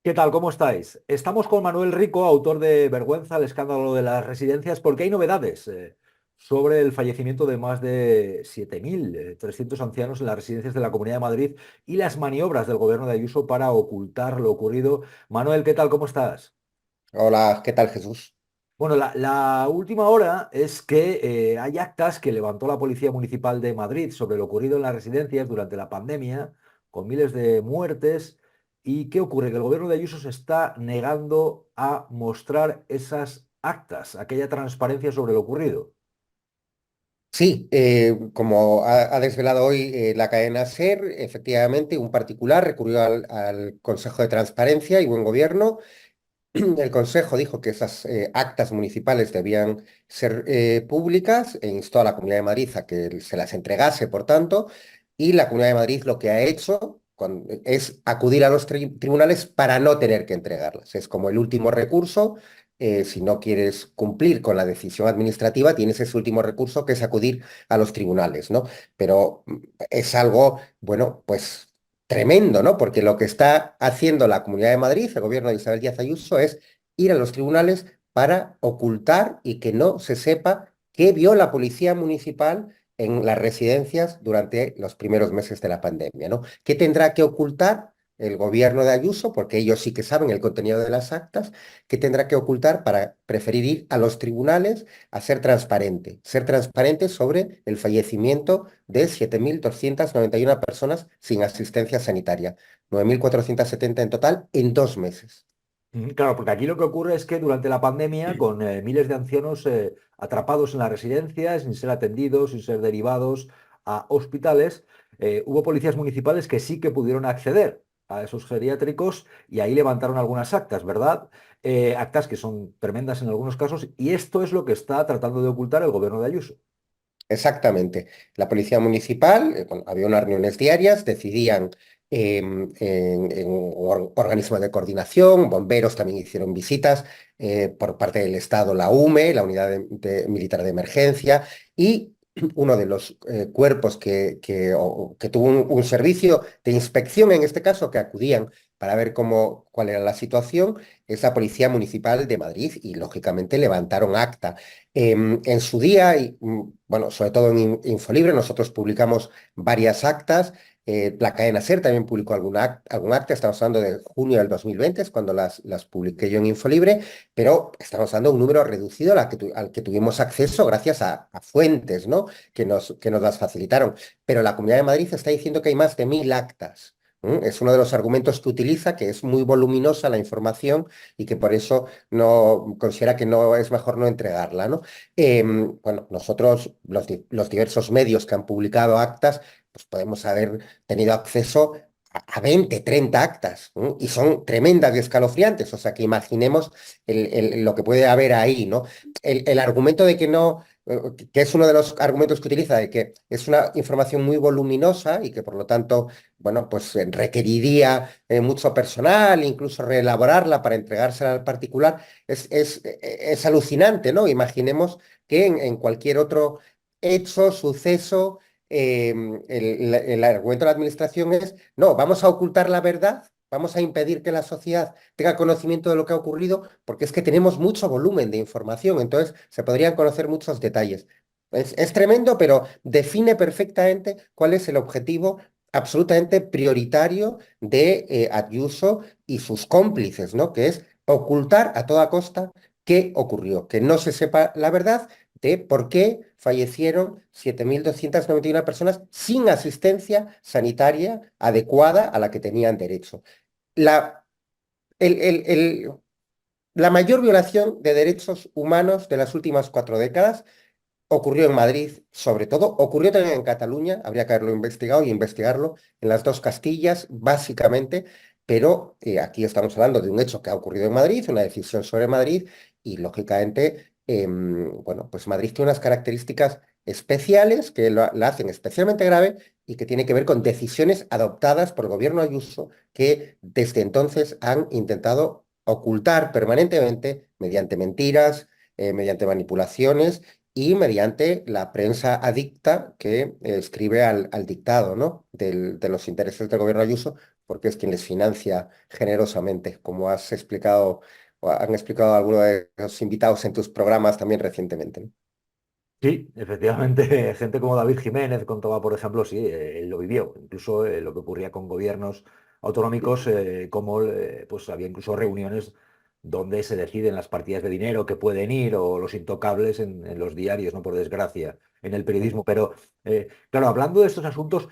¿Qué tal? ¿Cómo estáis? Estamos con Manuel Rico, autor de Vergüenza, el escándalo de las residencias, porque hay novedades sobre el fallecimiento de más de 7.300 ancianos en las residencias de la Comunidad de Madrid y las maniobras del gobierno de Ayuso para ocultar lo ocurrido. Manuel, ¿qué tal? ¿Cómo estás? Hola, ¿qué tal, Jesús? Bueno, la última hora es que hay actas que levantó la Policía Municipal de Madrid sobre lo ocurrido en las residencias durante la pandemia, con miles de muertes. ¿Y qué ocurre? Que el gobierno de Ayuso se está negando a mostrar esas actas, aquella transparencia sobre lo ocurrido. Sí, como ha desvelado hoy la cadena SER, efectivamente, un particular recurrió al Consejo de Transparencia y Buen Gobierno. El Consejo dijo que esas actas municipales debían ser públicas e instó a la Comunidad de Madrid a que se las entregase, por tanto, y la Comunidad de Madrid lo que ha hecho es acudir a los tribunales para no tener que entregarlas. Es como el último recurso. Si no quieres cumplir con la decisión administrativa, tienes ese último recurso que es acudir a los tribunales, ¿no? Pero es algo, bueno, pues tremendo, ¿no? Porque lo que está haciendo la Comunidad de Madrid, el gobierno de Isabel Díaz Ayuso, es ir a los tribunales para ocultar y que no se sepa qué vio la policía municipal en las residencias durante los primeros meses de la pandemia, ¿no? ¿Qué tendrá que ocultar el gobierno de Ayuso? Porque ellos sí que saben el contenido de las actas. ¿Qué tendrá que ocultar para preferir ir a los tribunales a ser transparente sobre el fallecimiento de 7.291 personas sin asistencia sanitaria, 9.470 en total en 2 meses? Claro, porque aquí lo que ocurre es que durante la pandemia, con miles de ancianos atrapados en las residencias, sin ser atendidos, sin ser derivados a hospitales, hubo policías municipales que sí que pudieron acceder a esos geriátricos y ahí levantaron algunas actas, ¿verdad? Actas que son tremendas en algunos casos y esto es lo que está tratando de ocultar el gobierno de Ayuso. Exactamente. La policía municipal, bueno, había unas reuniones diarias, decidían en organismos de coordinación, bomberos también hicieron visitas por parte del Estado, la UME, la Unidad Militar de Emergencia, y uno de los cuerpos que tuvo un servicio de inspección, en este caso, que acudían para ver cuál era la situación, es la Policía Municipal de Madrid, y lógicamente levantaron acta. En su día, y bueno, sobre todo en Infolibre, nosotros publicamos varias actas. La cadena SER también publicó algún acta. Estamos hablando de junio del 2020, es cuando las publiqué yo en Infolibre, pero estamos hablando de un número reducido al que tuvimos acceso gracias a fuentes, ¿no? Que nos las facilitaron. Pero la Comunidad de Madrid está diciendo que hay más de 1.000 actas. Es uno de los argumentos que utiliza, que es muy voluminosa la información y que por eso no considera que no es mejor no entregarla, ¿no? Bueno, nosotros, los diversos medios que han publicado actas, pues podemos haber tenido acceso a 20, 30 actas, ¿no? Y son tremendas y escalofriantes, o sea que imaginemos lo que puede haber ahí, ¿no? El argumento de que no, que es uno de los argumentos que utiliza, de que es una información muy voluminosa y que por lo tanto, bueno, pues requeriría mucho personal, incluso reelaborarla para entregársela al particular, es alucinante, ¿no? Imaginemos que en cualquier otro hecho, suceso, el argumento de la administración es, no, vamos a ocultar la verdad, vamos a impedir que la sociedad tenga conocimiento de lo que ha ocurrido, porque es que tenemos mucho volumen de información, entonces se podrían conocer muchos detalles. Es tremendo, pero define perfectamente cuál es el objetivo absolutamente prioritario de Ayuso y sus cómplices, ¿no? Que es ocultar a toda costa qué ocurrió, que no se sepa la verdad de por qué fallecieron 7.291 personas sin asistencia sanitaria adecuada a la que tenían derecho. La, el- el- el- la mayor violación de derechos humanos de las últimas 4 décadas ocurrió en Madrid, sobre todo, ocurrió también en Cataluña, habría que haberlo investigado y investigarlo en las dos Castillas, básicamente, pero aquí estamos hablando de un hecho que ha ocurrido en Madrid, una decisión sobre Madrid, y lógicamente, bueno, pues Madrid tiene unas características especiales que la hacen especialmente grave y que tiene que ver con decisiones adoptadas por el gobierno Ayuso que desde entonces han intentado ocultar permanentemente mediante mentiras, mediante manipulaciones y mediante la prensa adicta que escribe al dictado, ¿no? De los intereses del gobierno Ayuso, porque es quien les financia generosamente, como has explicado o han explicado algunos de los invitados en tus programas también recientemente, ¿no? Sí, efectivamente, gente como David Jiménez contaba, por ejemplo, sí, él lo vivió, incluso lo que ocurría con gobiernos autonómicos, como pues había incluso reuniones donde se deciden las partidas de dinero que pueden ir o los intocables en los diarios, no por desgracia, en el periodismo. Pero, claro, hablando de estos asuntos,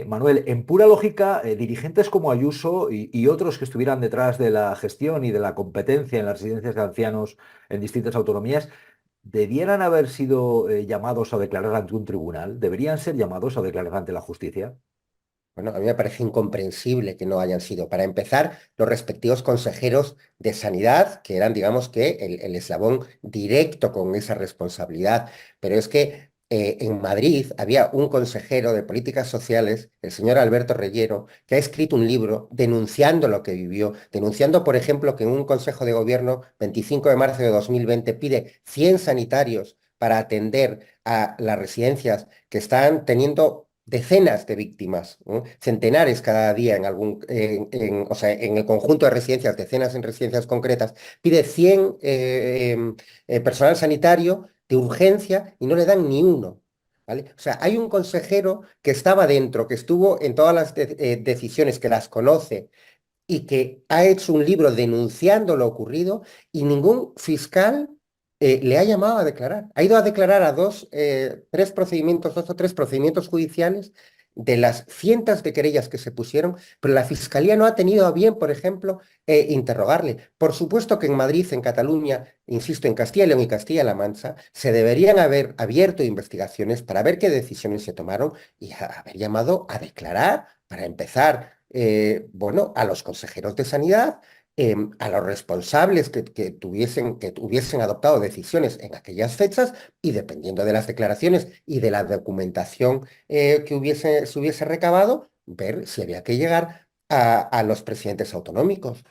Manuel, en pura lógica, dirigentes como Ayuso y otros que estuvieran detrás de la gestión y de la competencia en las residencias de ancianos en distintas autonomías, ¿debieran haber sido llamados a declarar ante un tribunal? ¿Deberían ser llamados a declarar ante la justicia? Bueno, a mí me parece incomprensible que no hayan sido. Para empezar, los respectivos consejeros de sanidad, que eran, digamos que, el eslabón directo con esa responsabilidad. Pero es que en Madrid había un consejero de políticas sociales, el señor Alberto Reyero, que ha escrito un libro denunciando lo que vivió, denunciando, por ejemplo, que en un consejo de gobierno, 25 de marzo de 2020, pide 100 sanitarios para atender a las residencias que están teniendo decenas de víctimas, ¿no? Centenares cada día o sea, en el conjunto de residencias, decenas en residencias concretas, pide 100 personal sanitario de urgencia y no le dan ni uno. ¿Vale? O sea, hay un consejero que estaba dentro, que estuvo en todas las decisiones, que las conoce y que ha hecho un libro denunciando lo ocurrido y ningún fiscal le ha llamado a declarar. Ha ido a declarar a dos o tres procedimientos judiciales de las cientos de querellas que se pusieron, pero la fiscalía no ha tenido a bien, por ejemplo, interrogarle. Por supuesto que en Madrid, en Cataluña, insisto, en Castilla y León y Castilla-La Mancha, se deberían haber abierto investigaciones para ver qué decisiones se tomaron y haber llamado a declarar para empezar, bueno, a los consejeros de sanidad, a los responsables que hubiesen adoptado decisiones en aquellas fechas y dependiendo de las declaraciones y de la documentación se hubiese recabado, ver si había que llegar a los presidentes autonómicos.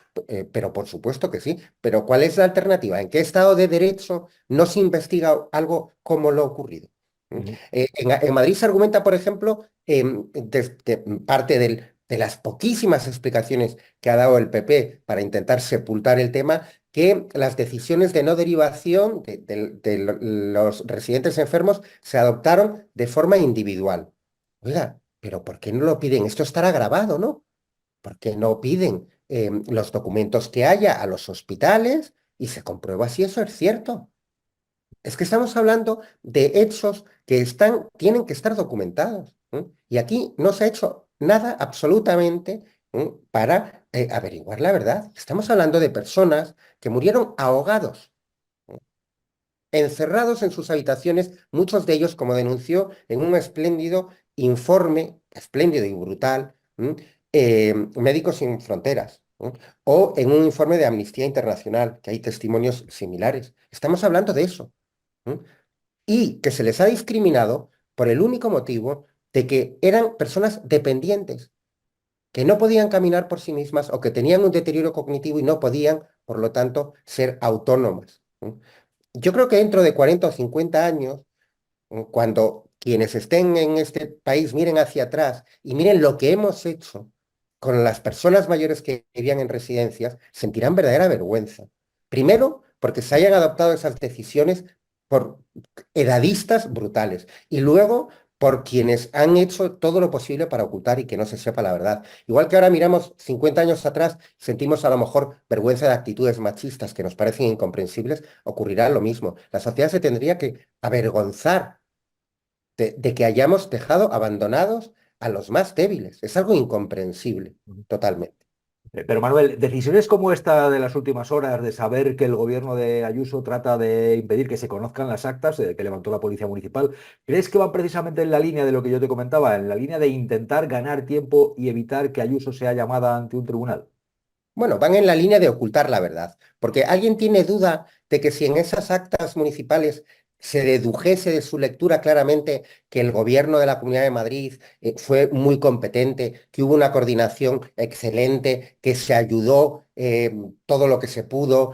Pero por supuesto que sí. Pero ¿cuál es la alternativa? ¿En qué Estado de Derecho no se investiga algo como lo ocurrido? ¿Mm? Ujú. En Madrid se argumenta, por ejemplo, desde parte de las poquísimas explicaciones que ha dado el PP para intentar sepultar el tema, que las decisiones de no derivación los residentes enfermos se adoptaron de forma individual. Oiga, pero ¿por qué no lo piden? Esto estará grabado, ¿no? ¿Por qué no piden los documentos que haya a los hospitales y se comprueba si eso es cierto? Es que estamos hablando de hechos que tienen que estar documentados. Y aquí no se ha hecho nada absolutamente para averiguar la verdad. Estamos hablando de personas que murieron ahogados, ¿m? Encerrados en sus habitaciones, muchos de ellos, como denunció en un espléndido informe, espléndido y brutal, Médicos Sin Fronteras, o en un informe de Amnistía Internacional, que hay testimonios similares. Estamos hablando de eso. ¿M? Y que se les ha discriminado por el único motivo de que eran personas dependientes, que no podían caminar por sí mismas o que tenían un deterioro cognitivo y no podían, por lo tanto, ser autónomas. Yo creo que dentro de 40 o 50 años, cuando quienes estén en este país miren hacia atrás y miren lo que hemos hecho con las personas mayores que vivían en residencias, sentirán verdadera vergüenza. Primero, porque se hayan adoptado esas decisiones por edadistas brutales y luego por quienes han hecho todo lo posible para ocultar y que no se sepa la verdad. Igual que ahora miramos 50 años atrás, sentimos a lo mejor vergüenza de actitudes machistas que nos parecen incomprensibles, ocurrirá lo mismo. La sociedad se tendría que avergonzar de que hayamos dejado abandonados a los más débiles. Es algo incomprensible, totalmente. Pero Manuel, decisiones como esta de las últimas horas, de saber que el gobierno de Ayuso trata de impedir que se conozcan las actas que levantó la Policía Municipal, ¿crees que van precisamente en la línea de lo que yo te comentaba, en la línea de intentar ganar tiempo y evitar que Ayuso sea llamada ante un tribunal? Bueno, van en la línea de ocultar la verdad, porque alguien tiene duda de que si en esas actas municipales se dedujese de su lectura claramente que el gobierno de la Comunidad de Madrid fue muy competente, que hubo una coordinación excelente, que se ayudó todo lo que se pudo,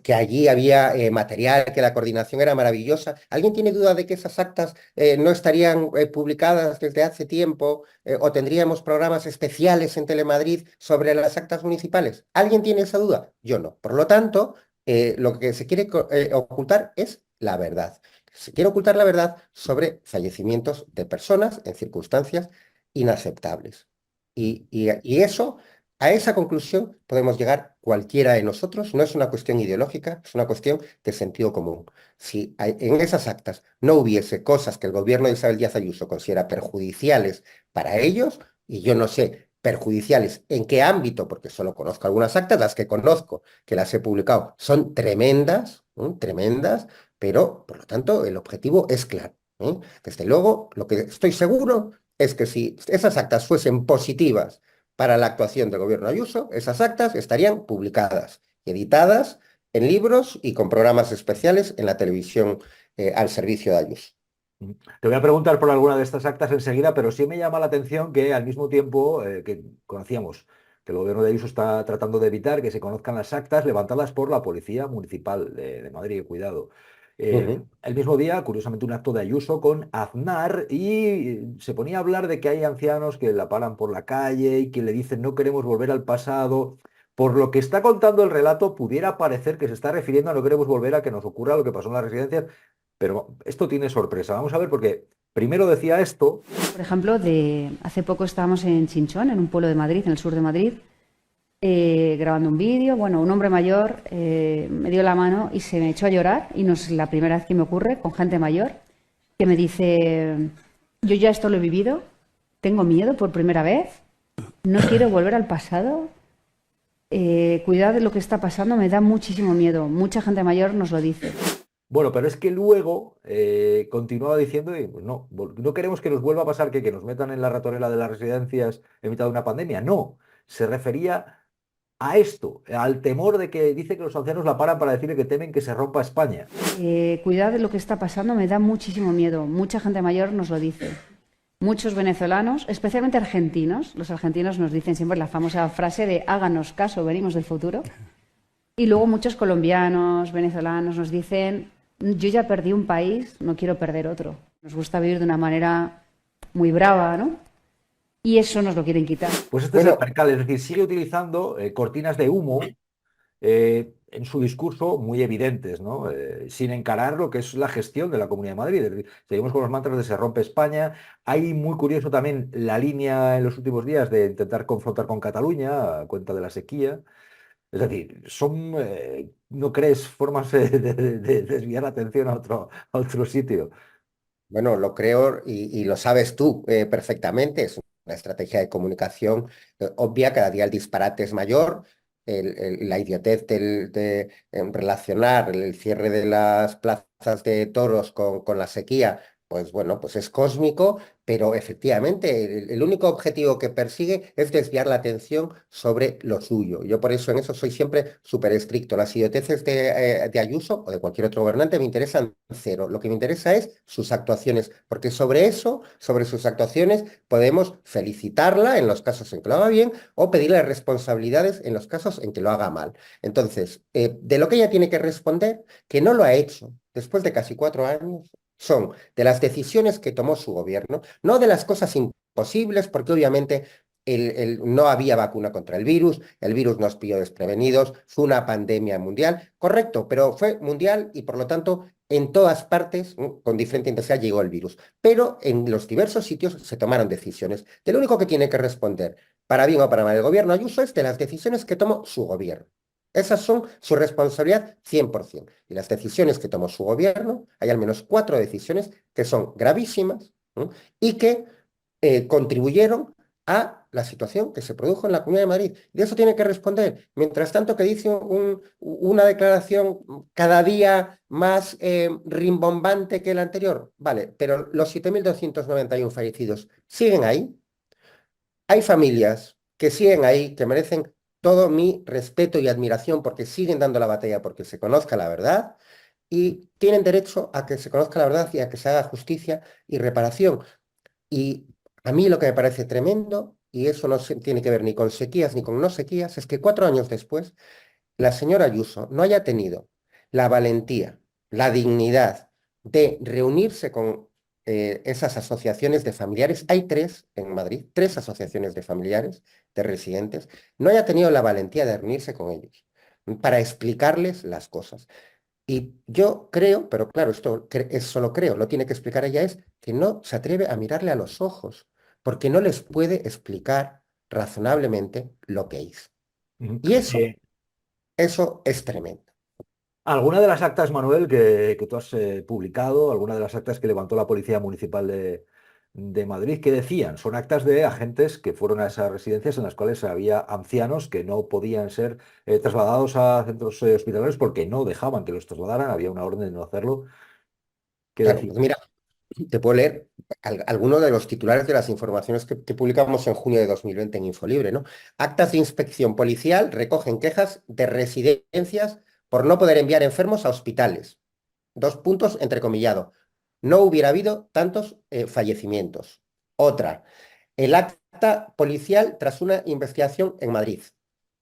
que allí había material, que la coordinación era maravillosa. ¿Alguien tiene duda de que esas actas no estarían publicadas desde hace tiempo o tendríamos programas especiales en Telemadrid sobre las actas municipales? ¿Alguien tiene esa duda? Yo no. Por lo tanto, lo que se quiere ocultar es la verdad. Se quiere ocultar la verdad sobre fallecimientos de personas en circunstancias inaceptables. Y eso, a esa conclusión podemos llegar cualquiera de nosotros. No es una cuestión ideológica, es una cuestión de sentido común. Si en esas actas no hubiese cosas que el gobierno de Isabel Díaz Ayuso considera perjudiciales para ellos, y yo no sé perjudiciales en qué ámbito, porque solo conozco algunas actas, las que conozco, que las he publicado, son tremendas, tremendas, pero, por lo tanto, el objetivo es claro. Desde luego, lo que estoy seguro es que si esas actas fuesen positivas para la actuación del gobierno Ayuso, esas actas estarían publicadas y editadas en libros y con programas especiales en la televisión al servicio de Ayuso. Te voy a preguntar por alguna de estas actas enseguida, pero sí me llama la atención que al mismo tiempo que conocíamos que el gobierno de Ayuso está tratando de evitar que se conozcan las actas levantadas por la Policía Municipal de Madrid, cuidado. Ujú. El mismo día, curiosamente, un acto de Ayuso con Aznar y se ponía a hablar de que hay ancianos que la paran por la calle y que le dicen no queremos volver al pasado. Por lo que está contando el relato, pudiera parecer que se está refiriendo a no queremos volver a que nos ocurra lo que pasó en las residencias, pero esto tiene sorpresa. Vamos a ver, porque primero decía esto. Por ejemplo, hace poco estábamos en Chinchón, en un pueblo de Madrid, en el sur de Madrid, grabando un vídeo. Bueno, un hombre mayor me dio la mano y se me echó a llorar, y no es la primera vez que me ocurre con gente mayor, que me dice, yo ya esto lo he vivido, tengo miedo por primera vez, no quiero volver al pasado, cuidado de lo que está pasando, me da muchísimo miedo. Mucha gente mayor nos lo dice. Bueno, pero es que luego continuaba diciendo, y, pues, no, no queremos que nos vuelva a pasar que nos metan en la ratonera de las residencias en mitad de una pandemia. No, se refería a esto, al temor de que dice que los ancianos la paran para decirle que temen que se rompa España. Cuidado de lo que está pasando, me da muchísimo miedo. Mucha gente mayor nos lo dice. Muchos venezolanos, especialmente argentinos, los argentinos nos dicen siempre la famosa frase de háganos caso, venimos del futuro. Y luego muchos colombianos, venezolanos nos dicen, yo ya perdí un país, no quiero perder otro. Nos gusta vivir de una manera muy brava, ¿no? Y eso nos lo quieren quitar. Pues este es el Bueno, percal, es decir, sigue utilizando cortinas de humo en su discurso muy evidentes, ¿no? Sin encarar lo que es la gestión de la Comunidad de Madrid. Es decir, seguimos con los mantras de se rompe España. Hay muy curioso también la línea en los últimos días de intentar confrontar con Cataluña a cuenta de la sequía. Es decir, son, ¿no crees, formas de desviar la atención a otro sitio? Bueno, lo creo y lo sabes tú perfectamente. Es una estrategia de comunicación obvia. Cada día el disparate es mayor. La idiotez de relacionar el cierre de las plazas de toros con la sequía, pues bueno, pues es cósmico, pero efectivamente el único objetivo que persigue es desviar la atención sobre lo suyo. Yo por eso en eso soy siempre súper estricto. Las idioteces de Ayuso o de cualquier otro gobernante me interesan cero. Lo que me interesa es sus actuaciones, porque sobre eso, sobre sus actuaciones, podemos felicitarla en los casos en que lo haga bien o pedirle responsabilidades en los casos en que lo haga mal. Entonces, de lo que ella tiene que responder, que no lo ha hecho después de casi 4 años, son de las decisiones que tomó su gobierno, no de las cosas imposibles, porque obviamente no había vacuna contra el virus nos pilló desprevenidos, fue una pandemia mundial, correcto, pero fue mundial y por lo tanto en todas partes, con diferente intensidad, llegó el virus. Pero en los diversos sitios se tomaron decisiones. De lo único que tiene que responder, para bien o para mal, el gobierno Ayuso es de las decisiones que tomó su gobierno. Esas son su responsabilidad 100%. Y las decisiones que tomó su gobierno, hay al menos 4 decisiones que son gravísimas, ¿no? Y que contribuyeron a la situación que se produjo en la Comunidad de Madrid. De eso tiene que responder. Mientras tanto, que dice una declaración cada día más rimbombante que la anterior, vale, pero los 7.291 fallecidos siguen ahí. Hay familias que siguen ahí, que merecen todo mi respeto y admiración porque siguen dando la batalla porque se conozca la verdad. y tienen derecho a que se conozca la verdad y a que se haga justicia y reparación. Y a mí lo que me parece tremendo, y eso no tiene que ver ni con sequías ni con no sequías, es que 4 años después la señora Ayuso no haya tenido la valentía, la dignidad de reunirse con esas asociaciones de familiares. Hay tres en Madrid, tres asociaciones de familiares, de residentes. No haya tenido la valentía de reunirse con ellos para explicarles las cosas. Y yo creo, pero claro, esto es solo creo, lo tiene que explicar ella, es que no se atreve a mirarle a los ojos, porque no les puede explicar razonablemente lo que hizo. Ujú. Y eso es tremendo. ¿Alguna de las actas, Manuel, que tú has publicado, alguna de las actas que levantó la Policía Municipal de Madrid, qué decían? Son actas de agentes que fueron a esas residencias en las cuales había ancianos que no podían ser trasladados a centros hospitalarios porque no dejaban que los trasladaran, había una orden de no hacerlo. ¿Qué Claro, decían? pues mira, te puedo leer algunos de los titulares de las informaciones que publicamos en junio de 2020 en Infolibre, ¿no? Actas de inspección policial recogen quejas de residencias por no poder enviar enfermos a hospitales. 2 puntos entrecomillado. No hubiera habido tantos fallecimientos. Otra, el acta policial tras una investigación en Madrid.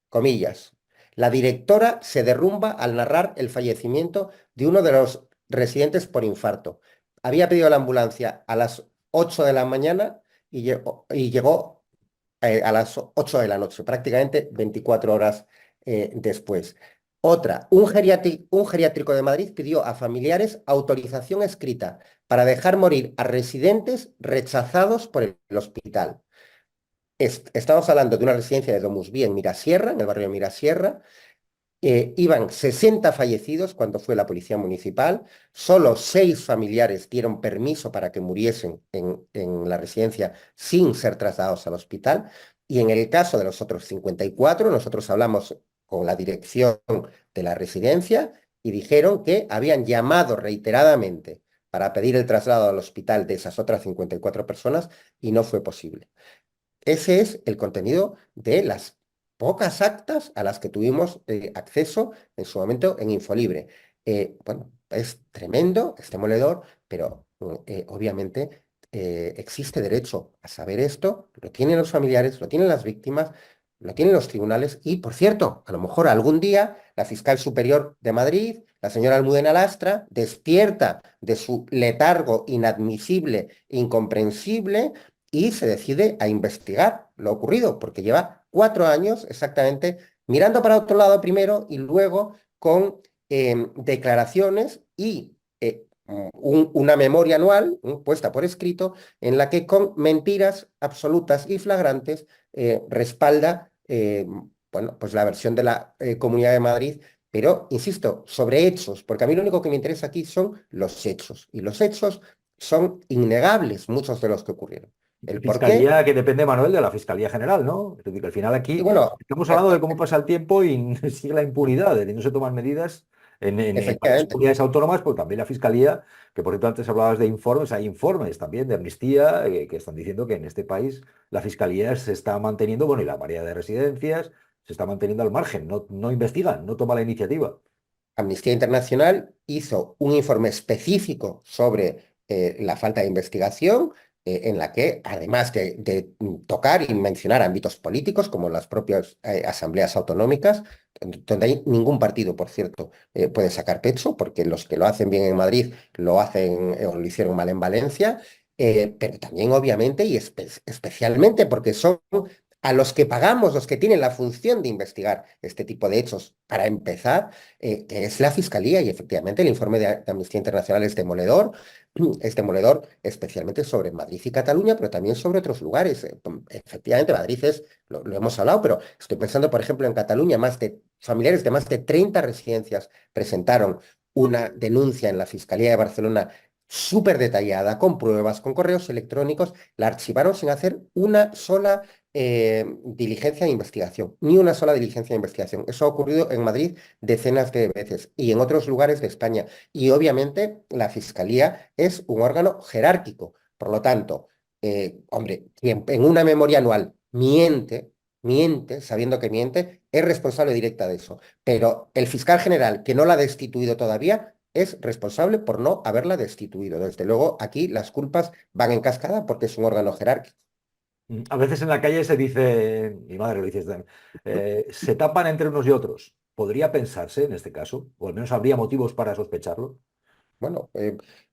Comillas. La directora se derrumba al narrar el fallecimiento de uno de los residentes por infarto. Había pedido la ambulancia a las 8 de la mañana y llegó a las 8 de la noche, prácticamente 24 horas después. Otra, un geriátrico de Madrid pidió a familiares autorización escrita para dejar morir a residentes rechazados por el hospital. Estamos hablando de una residencia de Domus Vie en Mirasierra, en el barrio de Mirasierra. Iban 60 fallecidos cuando fue la policía municipal. Solo 6 familiares dieron permiso para que muriesen en la residencia sin ser trasladados al hospital. Y en el caso de los otros 54, nosotros hablamos con la dirección de la residencia y dijeron que habían llamado reiteradamente para pedir el traslado al hospital de esas otras 54 personas y no fue posible. Ese es el contenido de las pocas actas a las que tuvimos acceso en su momento en Infolibre. Bueno, es tremendo, es demoledor, pero obviamente existe derecho a saber esto, lo tienen los familiares, lo tienen las víctimas, lo tienen los tribunales y, por cierto, a lo mejor algún día la fiscal superior de Madrid, la señora Almudena Lastra, despierta de su letargo inadmisible, incomprensible, y se decide a investigar lo ocurrido, porque lleva 4 años exactamente mirando para otro lado primero y luego con declaraciones y una memoria anual puesta por escrito en la que con mentiras absolutas y flagrantes respalda bueno, pues la versión de la Comunidad de Madrid, pero insisto, sobre hechos, porque a mí lo único que me interesa aquí son los hechos, y los hechos son innegables, muchos de los que ocurrieron. El por qué, Fiscalía que depende, Manuel, de la Fiscalía General, ¿no? Es decir, que al final y aquí bueno, estamos hablando de cómo pasa el tiempo y sigue la impunidad, y no se toman medidas en varias efectivamente. comunidades autónomas, pues también la Fiscalía, que por cierto antes hablabas de informes, hay informes también de Amnistía que están diciendo que en este país la Fiscalía se está manteniendo, bueno, y la mayoría de residencias se está manteniendo al margen, no investigan, no toma la iniciativa. Amnistía Internacional hizo un informe específico sobre la falta de investigación, en la que, además de tocar y mencionar ámbitos políticos, como las propias asambleas autonómicas, donde hay ningún partido, por cierto, puede sacar pecho, porque los que lo hacen bien en Madrid lo hacen o lo hicieron mal en Valencia, pero también, obviamente, y especialmente porque son a los que pagamos, los que tienen la función de investigar este tipo de hechos, para empezar, que es la Fiscalía, y efectivamente el informe de Amnistía Internacional es demoledor especialmente sobre Madrid y Cataluña, pero también sobre otros lugares. Efectivamente, Madrid lo hemos hablado, pero estoy pensando, por ejemplo, en Cataluña, familiares de más de 30 residencias presentaron una denuncia en la Fiscalía de Barcelona súper detallada, con pruebas, con correos electrónicos, la archivaron sin hacer una sola diligencia de investigación, ni una sola diligencia de investigación. Eso ha ocurrido en Madrid decenas de veces y en otros lugares de España. Y obviamente la Fiscalía es un órgano jerárquico. Por lo tanto, hombre, quien en una memoria anual miente, sabiendo que miente, es responsable directa de eso. Pero el fiscal general, que no la ha destituido todavía, es responsable por no haberla destituido. Desde luego, aquí las culpas van en cascada porque es un órgano jerárquico. A veces en la calle se dice, mi madre lo dice, se tapan entre unos y otros. ¿Podría pensarse en este caso? O al menos habría motivos para sospecharlo. Bueno,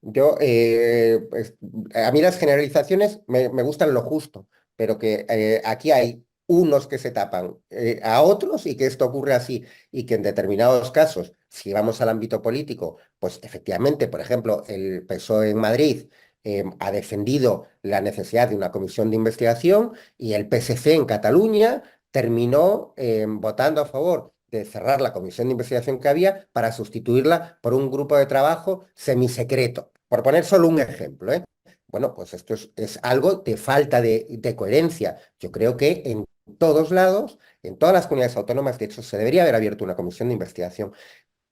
yo, pues, a mí las generalizaciones me gustan lo justo, pero que aquí hay unos que se tapan a otros y que esto ocurre así y que en determinados casos, si vamos al ámbito político, pues efectivamente, por ejemplo, el PSOE en Madrid ha defendido la necesidad de una comisión de investigación y el PSC en Cataluña terminó votando a favor de cerrar la comisión de investigación que había para sustituirla por un grupo de trabajo semisecreto, por poner solo un ejemplo, ¿eh? Bueno, pues esto es algo de falta de coherencia. Yo creo que en todos lados, en todas las comunidades autónomas, de hecho, se debería haber abierto una comisión de investigación,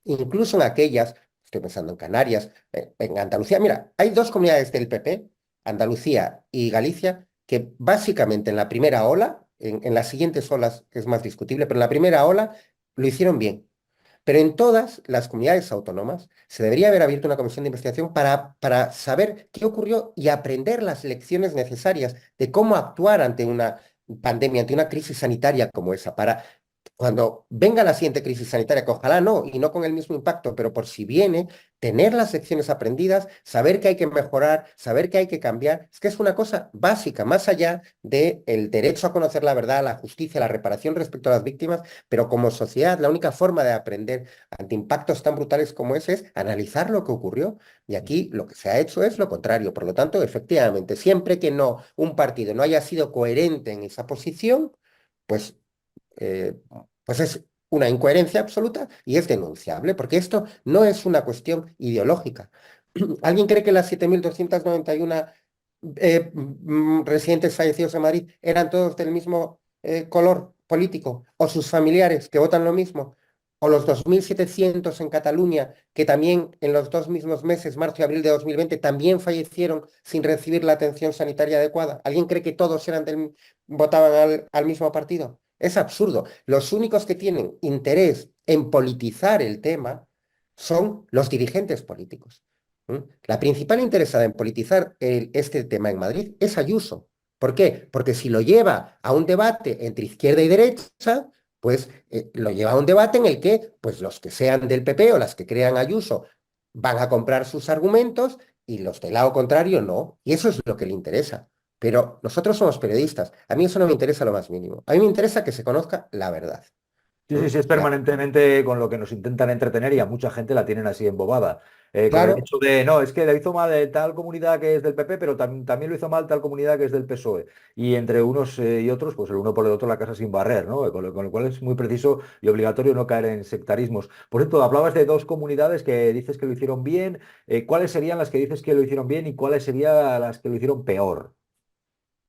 incluso en aquellas, estoy pensando en Canarias, en Andalucía. Mira, hay dos comunidades del PP, Andalucía y Galicia, que básicamente en la primera ola, en las siguientes olas es más discutible, pero en la primera ola lo hicieron bien. Pero en todas las comunidades autónomas se debería haber abierto una comisión de investigación para saber qué ocurrió y aprender las lecciones necesarias de cómo actuar ante una pandemia, ante una crisis sanitaria como esa, para cuando venga la siguiente crisis sanitaria, que ojalá no, y no con el mismo impacto, pero por si viene, tener las lecciones aprendidas, saber que hay que mejorar, saber que hay que cambiar, es que es una cosa básica, más allá del derecho a conocer la verdad, la justicia, la reparación respecto a las víctimas, pero como sociedad, la única forma de aprender ante impactos tan brutales como ese es analizar lo que ocurrió. Y aquí lo que se ha hecho es lo contrario. Por lo tanto, efectivamente, siempre que no un partido no haya sido coherente en esa posición, pues eh, pues es una incoherencia absoluta y es denunciable, porque esto no es una cuestión ideológica. ¿Alguien cree que las 7.291 residentes fallecidos en Madrid eran todos del mismo color político? ¿O sus familiares que votan lo mismo? ¿O los 2.700 en Cataluña, que también en los dos mismos meses, marzo y abril de 2020, también fallecieron sin recibir la atención sanitaria adecuada? ¿Alguien cree que todos votaban al mismo partido? Es absurdo. Los únicos que tienen interés en politizar el tema son los dirigentes políticos. ¿Mm? La principal interesada en politizar este tema en Madrid es Ayuso. ¿Por qué? Porque si lo lleva a un debate entre izquierda y derecha, pues lo lleva a un debate en el que pues, los que sean del PP o las que crean Ayuso van a comprar sus argumentos y los del lado contrario no. Y eso es lo que le interesa. Pero nosotros somos periodistas. A mí eso no me interesa lo más mínimo. A mí me interesa que se conozca la verdad. Sí, ¿Mm? sí, sí, es permanentemente con lo que nos intentan entretener y a mucha gente la tienen así embobada. Con el Claro, hecho de, no, es que lo hizo mal tal comunidad que es del PP, pero también lo hizo mal tal comunidad que es del PSOE. Y entre unos y otros, pues el uno por el otro la casa sin barrer, ¿no? Con lo cual es muy preciso y obligatorio no caer en sectarismos. Por cierto, hablabas de dos comunidades que dices que lo hicieron bien. ¿Cuáles serían las que dices que lo hicieron bien y cuáles serían las que lo hicieron peor?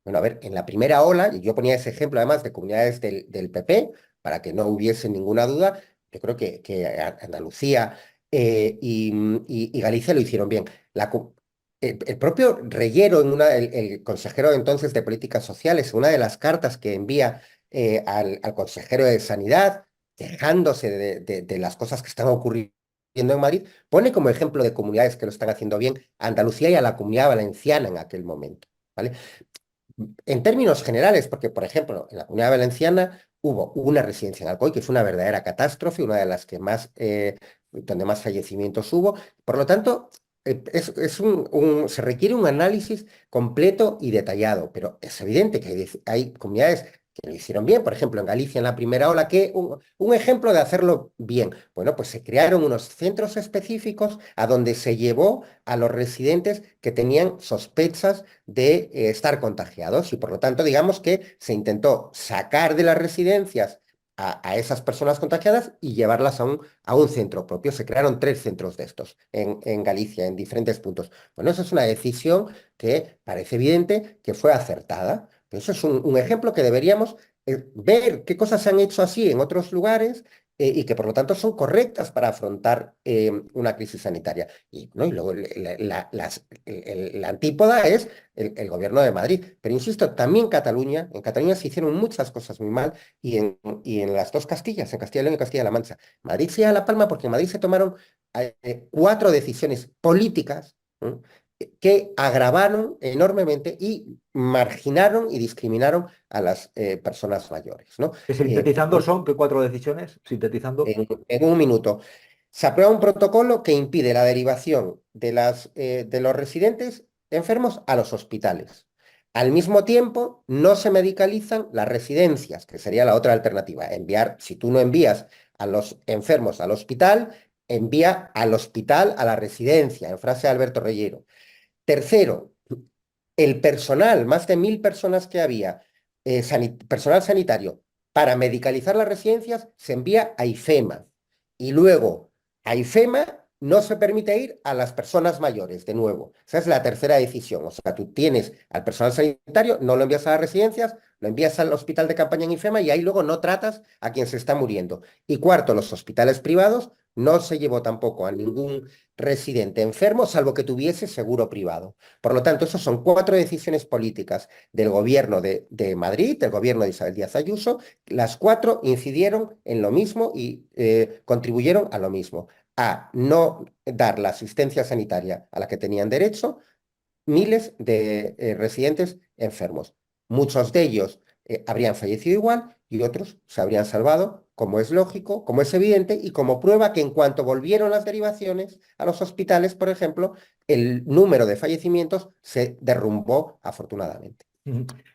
bueno, a ver, en la primera ola, y yo ponía ese ejemplo además de comunidades del PP, para que no hubiese ninguna duda, yo creo que Andalucía y Galicia lo hicieron bien. El propio Reyero, el consejero entonces de Políticas Sociales, una de las cartas que envía al consejero de Sanidad, quejándose de las cosas que están ocurriendo en Madrid, pone como ejemplo de comunidades que lo están haciendo bien a Andalucía y a la Comunidad Valenciana en aquel momento. ¿Vale? En términos generales, porque, por ejemplo, en la Comunidad Valenciana hubo una residencia en Alcoy, que fue una verdadera catástrofe, una de las que más, donde más fallecimientos hubo. Por lo tanto, se requiere un análisis completo y detallado, pero es evidente que hay comunidades que lo hicieron bien. Por ejemplo, en Galicia, en la primera ola, que un ejemplo de hacerlo bien. Bueno, pues se crearon unos centros específicos a donde se llevó a los residentes que tenían sospechas de estar contagiados y por lo tanto digamos que se intentó sacar de las residencias a esas personas contagiadas y llevarlas a un centro propio. Se crearon 3 centros de estos en Galicia, en diferentes puntos. Bueno, eso es una decisión que parece evidente que fue acertada. Pero eso es un ejemplo que deberíamos ver qué cosas se han hecho así en otros lugares y que por lo tanto son correctas para afrontar una crisis sanitaria. ¿No? Y luego la antípoda es el gobierno de Madrid. Pero insisto, también Cataluña, en Cataluña se hicieron muchas cosas muy mal y en las dos Castillas, en Castilla y León y Castilla-La Mancha. Madrid se lleva la palma porque en Madrid se tomaron 4 decisiones políticas, ¿no?, que agravaron enormemente y marginaron y discriminaron a las personas mayores, ¿no? Que sintetizando son, ¿qué 4 decisiones? Sintetizando. En un minuto. Se aprueba un protocolo que impide la derivación de los residentes enfermos a los hospitales. Al mismo tiempo, no se medicalizan las residencias, que sería la otra alternativa. Si tú no envías a los enfermos al hospital, envía al hospital a la residencia, en frase de Alberto Reyero. Tercero, el personal, más de 1.000 personas que había, personal sanitario, para medicalizar las residencias, se envía a IFEMA. Y luego, a IFEMA no se permite ir a las personas mayores, de nuevo. Esa es la tercera decisión. O sea, tú tienes al personal sanitario, no lo envías a las residencias, lo envías al hospital de campaña en IFEMA y ahí luego no tratas a quien se está muriendo. Y cuarto, los hospitales privados no se llevó tampoco a ningún residente enfermo, salvo que tuviese seguro privado. Por lo tanto, esas son 4 decisiones políticas del gobierno de Madrid, del gobierno de Isabel Díaz Ayuso. Las 4 incidieron en lo mismo y contribuyeron a lo mismo, a no dar la asistencia sanitaria a la que tenían derecho miles de residentes enfermos. Muchos de ellos habrían fallecido igual y otros se habrían salvado, como es lógico, como es evidente, y como prueba que en cuanto volvieron las derivaciones a los hospitales, por ejemplo, el número de fallecimientos se derrumbó afortunadamente.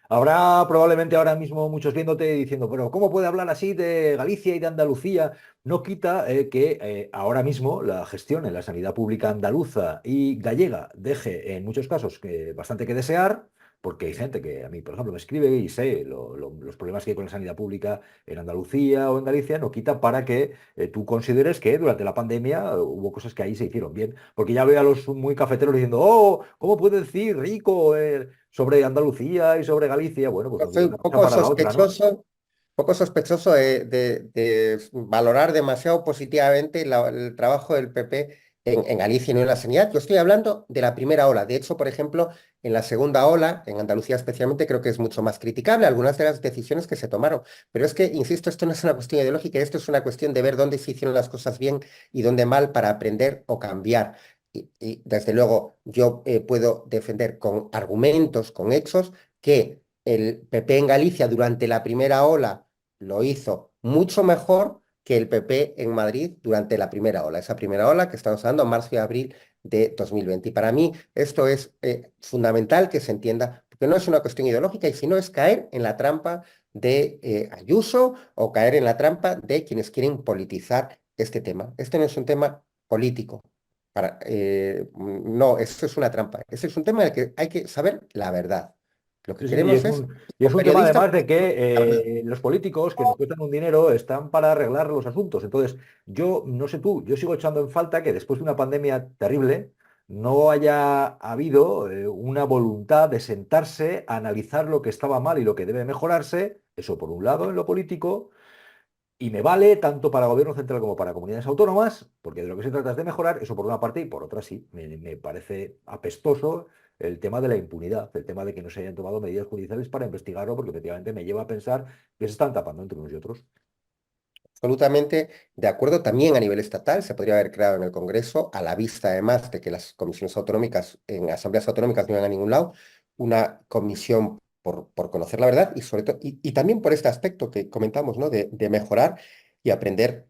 Habrá probablemente ahora mismo muchos viéndote y diciendo, pero ¿cómo puede hablar así de Galicia y de Andalucía? No quita que ahora mismo la gestión en la sanidad pública andaluza y gallega deje en muchos casos bastante que desear, porque hay gente que a mí, por ejemplo, me escribe y sé los problemas que hay con la sanidad pública en Andalucía o en Galicia, no quita para que tú consideres que durante la pandemia hubo cosas que ahí se hicieron bien. Porque ya veo a los muy cafeteros diciendo, oh, ¿cómo puede decir rico sobre Andalucía y sobre Galicia? Bueno, pues Yo lo digo soy una cosa para la otra, ¿no? poco sospechoso de valorar demasiado positivamente el trabajo del PP en Galicia y no en la sanidad. Yo estoy hablando de la primera ola. De hecho, por ejemplo, en la segunda ola, en Andalucía especialmente, creo que es mucho más criticable algunas de las decisiones que se tomaron. Pero es que, insisto, esto no es una cuestión ideológica, esto es una cuestión de ver dónde se hicieron las cosas bien y dónde mal para aprender o cambiar. Desde luego, yo puedo defender con argumentos, con hechos, que el PP en Galicia durante la primera ola lo hizo mucho mejor que el PP en Madrid durante la primera ola. Esa primera ola que estamos hablando, marzo y abril de 2020. Y para mí esto es fundamental que se entienda, porque no es una cuestión ideológica, y si no es caer en la trampa de Ayuso o caer en la trampa de quienes quieren politizar este tema. Este no es un tema político. No, eso es una trampa. Ese es un tema del que hay que saber la verdad. Lo que Sí, sí, y queremos es, y es como un tema periodistas, además de que los políticos que nos cuestan un dinero están para arreglar los asuntos. Entonces, yo no sé tú, yo sigo echando en falta que después de una pandemia terrible no haya habido una voluntad de sentarse a analizar lo que estaba mal y lo que debe mejorarse. Eso por un lado en lo político. Y me vale tanto para gobierno central como para comunidades autónomas, porque de lo que se trata es de mejorar, eso por una parte, y por otra sí, me parece apestoso el tema de la impunidad, el tema de que no se hayan tomado medidas judiciales para investigarlo, porque efectivamente me lleva a pensar que se están tapando entre unos y otros. absolutamente de acuerdo. También a nivel estatal se podría haber creado en el Congreso, a la vista además de que las comisiones autonómicas en asambleas autonómicas no iban a ningún lado, una comisión por conocer la verdad y sobre todo, y también por este aspecto que comentamos, ¿no? De mejorar y aprender,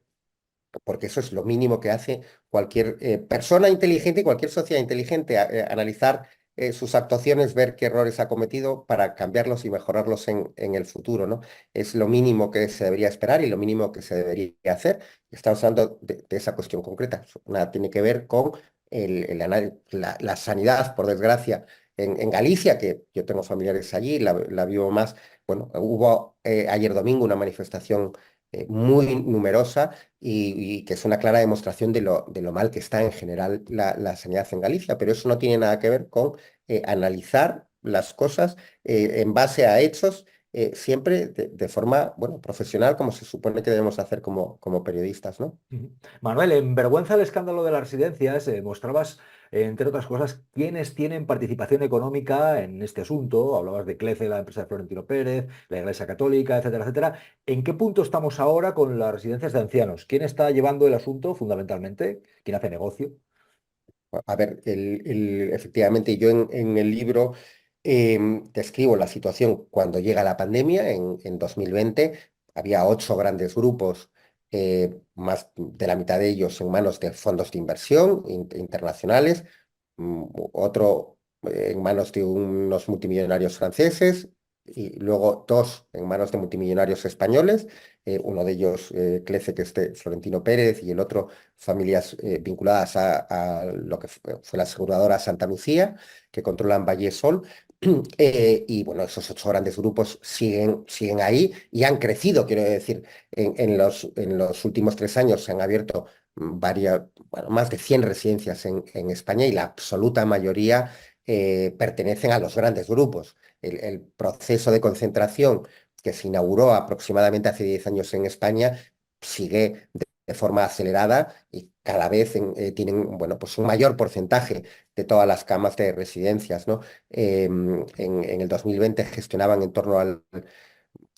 porque eso es lo mínimo que hace cualquier persona inteligente y cualquier sociedad inteligente, analizar sus actuaciones, ver qué errores ha cometido para cambiarlos y mejorarlos en el futuro, ¿no? Es lo mínimo que se debería esperar y lo mínimo que se debería hacer. Estamos hablando de esa cuestión concreta. Nada tiene que ver con la sanidad, por desgracia, en Galicia, que yo tengo familiares allí, la vivo más. Bueno, hubo ayer domingo una manifestación muy numerosa y que es una clara demostración de lo mal que está en general la sanidad en Galicia, pero eso no tiene nada que ver con analizar las cosas en base a hechos siempre de forma, bueno, profesional, como se supone que debemos hacer como periodistas, ¿no? Ujú. Manuel, en Vergüenza el escándalo de las residencias, mostrabas, entre otras cosas, quiénes tienen participación económica en este asunto. Hablabas de CLECE, la empresa de Florentino Pérez, la Iglesia Católica, etcétera, etcétera. ¿En qué punto estamos ahora con las residencias de ancianos? ¿Quién está llevando el asunto fundamentalmente? ¿Quién hace negocio? A ver, efectivamente, yo en el libro describo la situación cuando llega la pandemia en 2020. Había 8 grandes grupos, más de la mitad de ellos en manos de fondos de inversión internacionales, otro en manos de unos multimillonarios franceses y luego dos en manos de multimillonarios españoles, uno de ellos Clece, que es de Florentino Pérez, y el otro familias vinculadas a lo que fue la aseguradora Santa Lucía, que controlan Valle Sol. Y bueno, esos 8 grandes grupos siguen ahí y han crecido, quiero decir, en los últimos 3 años se han abierto bueno, más de 100 residencias en España y la absoluta mayoría pertenecen a los grandes grupos. El proceso de concentración que se inauguró aproximadamente hace 10 años en España sigue de forma acelerada y cada vez tienen, bueno, pues un mayor porcentaje de todas las camas de residencias, ¿no? En el 2020 gestionaban en torno al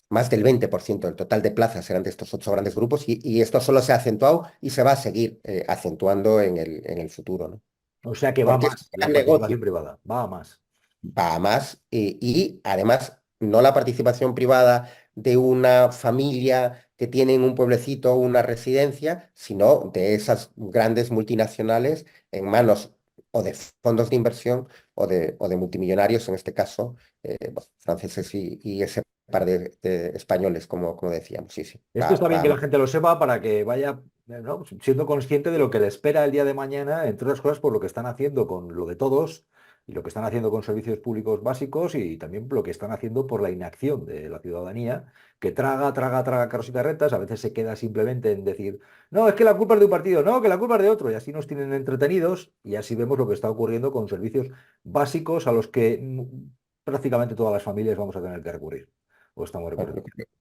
más del 20% del total de plazas eran de estos 8 grandes grupos y esto solo se ha acentuado y se va a seguir acentuando en el futuro, ¿no? O sea que va Porque es más un la gran participación negocio, privada, va a más. va a más y además no la participación privada de una familia que tiene en un pueblecito una residencia, sino de esas grandes multinacionales en manos o de fondos de inversión o de multimillonarios, en este caso, pues, franceses y ese par de españoles, como decíamos. Sí, sí, Esto va, está bien va que a la más. gente lo sepa para que vaya, ¿no? Siendo consciente de lo que le espera el día de mañana, entre otras cosas por lo que están haciendo con lo de todos y lo que están haciendo con servicios públicos básicos y también lo que están haciendo por la inacción de la ciudadanía, que traga, traga, traga carros y carretas, a veces se queda simplemente en decir, no, es que la culpa es de un partido, no, que la culpa es de otro, y así nos tienen entretenidos y así vemos lo que está ocurriendo con servicios básicos a los que prácticamente todas las familias vamos a tener que recurrir o estamos Bueno, recurriendo.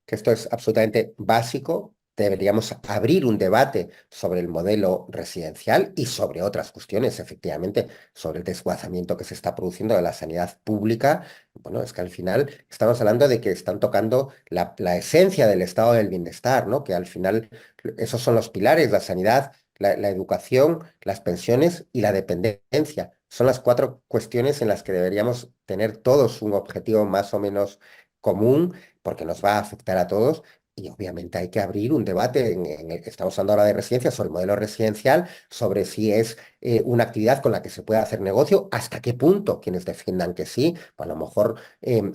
que esto es absolutamente básico. Deberíamos abrir un debate sobre el modelo residencial y sobre otras cuestiones, efectivamente, sobre el desguazamiento que se está produciendo de la sanidad pública. Bueno, es que al final estamos hablando de que están tocando la esencia del estado del bienestar, ¿no? Que al final esos son los pilares, la sanidad, la educación, las pensiones y la dependencia. Son las 4 cuestiones en las que deberíamos tener todos un objetivo más o menos común porque nos va a afectar a todos y obviamente hay que abrir un debate, estamos hablando ahora de residencias, sobre el modelo residencial, sobre si es una actividad con la que se puede hacer negocio, hasta qué punto quienes defiendan que sí, pues a lo mejor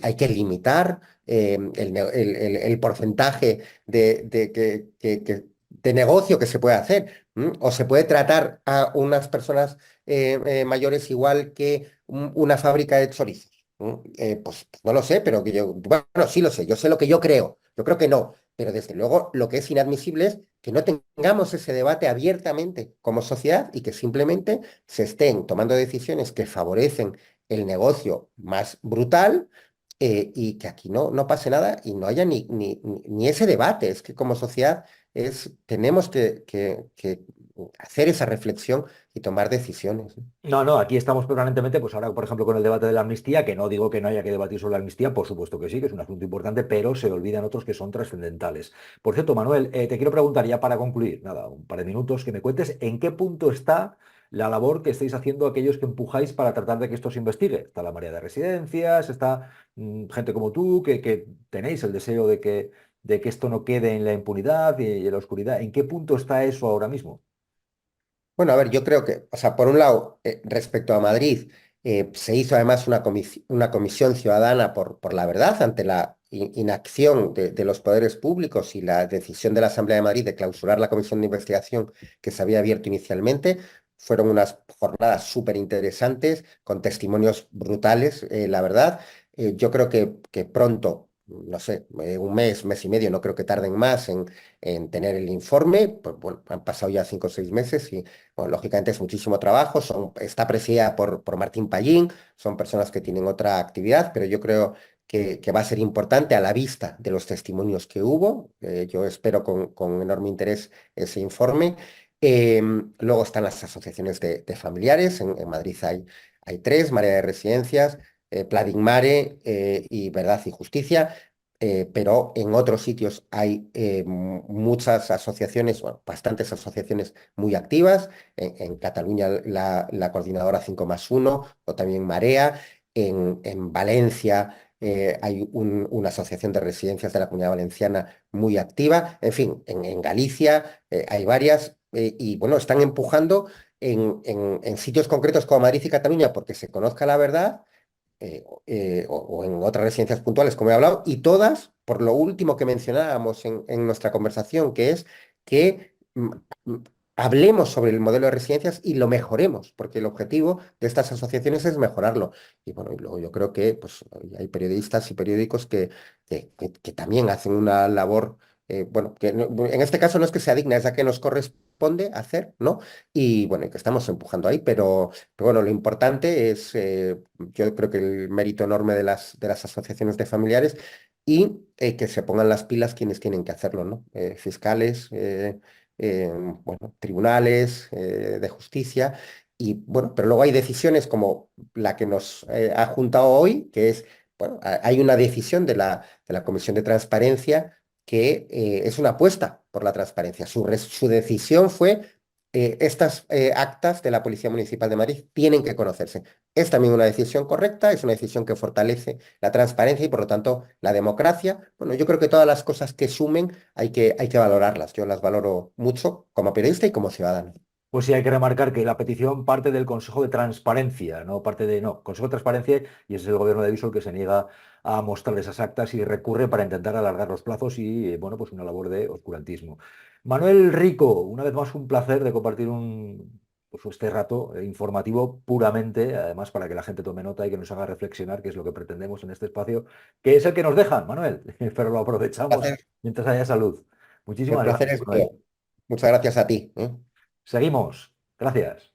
hay que limitar el porcentaje de negocio que se puede hacer, o se puede tratar a unas personas mayores igual que una fábrica de chorizos. Pues no lo sé, pero bueno, sí lo sé, yo sé lo que yo creo. Yo creo que no, pero desde luego lo que es inadmisible es que no tengamos ese debate abiertamente como sociedad y que simplemente se estén tomando decisiones que favorecen el negocio más brutal, y que aquí no pase nada y no haya ni ese debate. Es que como sociedad tenemos que hacer esa reflexión y tomar decisiones, ¿no? No, no, aquí estamos permanentemente, pues ahora, por ejemplo, con el debate de la amnistía, que no digo que no haya que debatir sobre la amnistía, por supuesto que sí, que es un asunto importante, pero se olvidan otros que son trascendentales. Por cierto, Manuel, te quiero preguntar ya para concluir, nada, un par de minutos, que me cuentes en qué punto está la labor que estáis haciendo aquellos que empujáis para tratar de que esto se investigue. Está la María de Residencias, está gente como tú, que tenéis el deseo de que esto no quede en la impunidad y en la oscuridad. ¿En qué punto está eso ahora mismo? Bueno, a ver, yo creo que, o sea, por un lado, respecto a Madrid, se hizo además una comisión ciudadana por la verdad ante la inacción de los poderes públicos y la decisión de la Asamblea de Madrid de clausurar la comisión de investigación que se había abierto inicialmente. Fueron unas jornadas súper interesantes, con testimonios brutales, la verdad. Yo creo que pronto, no sé, un mes, mes y medio, no creo que tarden más en tener el informe. Pues bueno, han pasado ya 5 o 6 meses y bueno, lógicamente es muchísimo trabajo. Está presidida por Martín Pallín, son personas que tienen otra actividad, pero yo creo que va a ser importante a la vista de los testimonios que hubo. Yo espero con enorme interés ese informe. Luego están las asociaciones de familiares. En Madrid hay tres: Marea de Residencias, Pladin Mare y Verdad y Justicia. Pero en otros sitios hay muchas asociaciones, bueno, bastantes asociaciones muy activas. En Cataluña la coordinadora 5+1 o también Marea. En Valencia hay una asociación de residencias de la Comunidad Valenciana muy activa. En fin, en Galicia hay varias y bueno, están empujando en sitios concretos como Madrid y Cataluña porque se conozca la verdad, o en otras residencias puntuales, como he hablado, y todas, por lo último que mencionábamos en nuestra conversación, que es que hablemos sobre el modelo de residencias y lo mejoremos, porque el objetivo de estas asociaciones es mejorarlo. Y bueno, y luego yo creo que pues, hay periodistas y periódicos que también hacen una labor, bueno, que en este caso no es que sea digna, es la que nos corresponde hacer, ¿no? Y bueno, y que estamos empujando ahí, pero bueno, lo importante es, yo creo que el mérito enorme de las asociaciones de familiares y que se pongan las pilas quienes tienen que hacerlo, ¿no? Fiscales, bueno, tribunales de justicia. Y bueno, pero luego hay decisiones como la que nos ha juntado hoy, que es, bueno, hay una decisión de la Comisión de Transparencia que es una apuesta por la transparencia. Su decisión fue estas actas de la Policía Municipal de Madrid tienen que conocerse. Es también una decisión correcta, es una decisión que fortalece la transparencia y por lo tanto la democracia. Bueno, yo creo que todas las cosas que sumen hay que valorarlas. Yo las valoro mucho como periodista y como ciudadano. Pues sí, hay que remarcar que la petición parte del Consejo de Transparencia, no parte de, no, Consejo de Transparencia, y es el gobierno de Ayuso el que se niega a mostrar esas actas y recurre para intentar alargar los plazos y, bueno, pues una labor de oscurantismo. Manuel Rico, una vez más un placer de compartir pues este rato informativo puramente, además para que la gente tome nota y que nos haga reflexionar, que es lo que pretendemos en este espacio, que es el que nos dejan, Manuel, pero lo aprovechamos Placer. mientras haya salud. El Muchísimas placer gracias, es Manuel. mío. Muchas gracias a ti. Seguimos. Gracias.